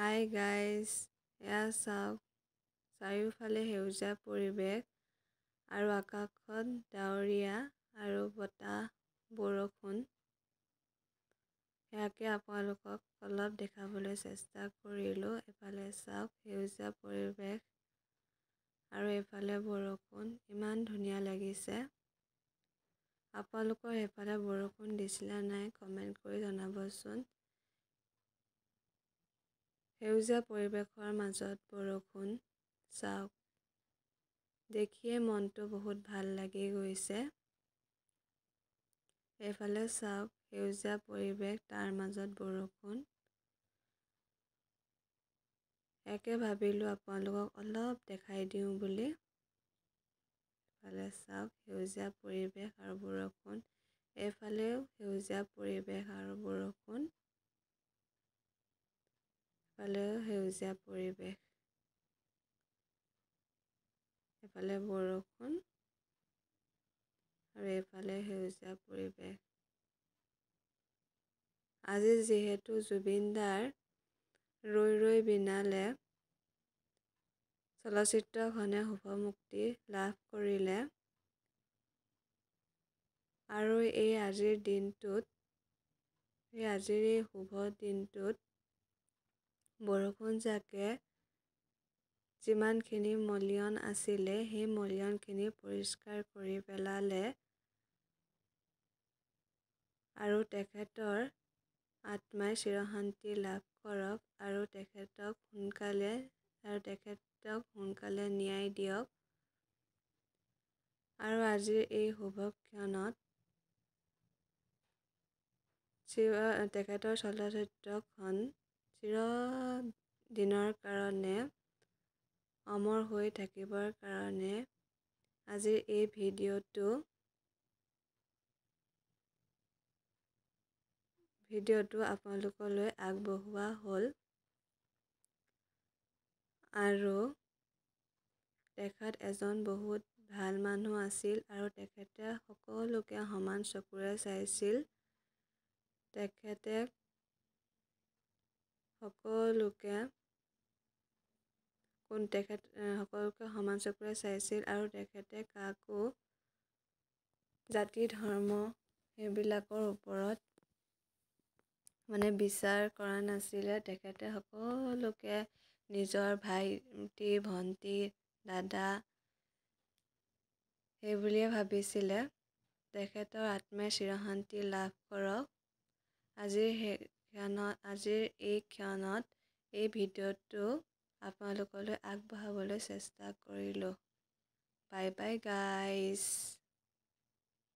Hi guys, এয়া চাওক চাৰিওফালে সেউজীয়া পৰিৱেশ আৰু আকাশত ডাৱৰীয়া আৰু বতাহ বৰষুণ। ইয়াকে আপোনালোকক অলপ দেখাবলৈ চেষ্টা কৰিলোঁ। এফালে চাওক সেউজীয়া পৰিৱেশ আৰু এফালে বৰষুণ, ইমান ধুনীয়া লাগিছে। আপোনালোকৰ সেইফালে বৰষুণ দিছিলে নাই কমেণ্ট কৰি জনাবচোন। সেউজীয়া পৰিৱেশৰ মাজত বৰষুণ চাওক, দেখিয়ে মনটো বহুত ভাল লাগি গৈছে। এইফালে চাওক সেউজীয়া পৰিৱেশ, তাৰ মাজত বৰষুণ। একে ভাবিলোঁ আপোনালোকক অলপ দেখাই দিওঁ বুলি। এইফালে চাওক সেউজীয়া পৰিৱেশ আৰু বৰষুণ, এইফালেও সেউজীয়া পৰিৱেশ আৰু বৰষুণ। এইফালেও সেউজীয়া পৰিৱেশ, এইফালে বৰষুণ আৰু এইফালে সেউজীয়া পৰিৱেশ। আজি যিহেতু জুবিন দাৰ ৰৈ ৰৈ বিনালে চলচ্চিত্ৰখনে শুভমুক্তি লাভ কৰিলে আৰু আজিৰ এই শুভ দিনটোত বৰষুণজাকে যিমানখিনি মলিন আছিলে সেই মলিনখিনি পৰিষ্কাৰ কৰি পেলালে আৰু তেখেতৰ আত্মাই চিৰশান্তি লাভ কৰক আৰু তেখেতক সোনকালে ন্যায় দিয়ক। আৰু আজিৰ এই শুভ ক্ষণত তেখেতৰ চলচ্চিত্ৰখন চিৰদিনৰ কাৰণে অমৰ হৈ থাকিবৰ কাৰণে আজিৰ এই ভিডিঅ'টো আপোনালোকলৈ আগবঢ়োৱা হ'ল। আৰু তেখেত এজন বহুত ভাল মানুহ আছিল আৰু তেখেতে সকলোকে সমান চকুৰে চাইছিল। তেখেতে সকলোকে সমান চকুৰে চাইছিল আৰু তেখেতে কাকো জাতি ধৰ্ম সেইবিলাকৰ ওপৰত বিচাৰ কৰা নাছিলে। তেখেতে সকলোকে নিজৰ ভাইটি ভণ্টি দাদা সেই বুলিয়ে ভাবিছিলে। তেখেতৰ আত্মাই চিৰশান্তি লাভ কৰক। আজিৰ এই ক্ষণত এই ভিডিঅ'টো আপোনালোকলৈ আগবঢ়াবলৈ চেষ্টা কৰিলোঁ। Bye bye guys.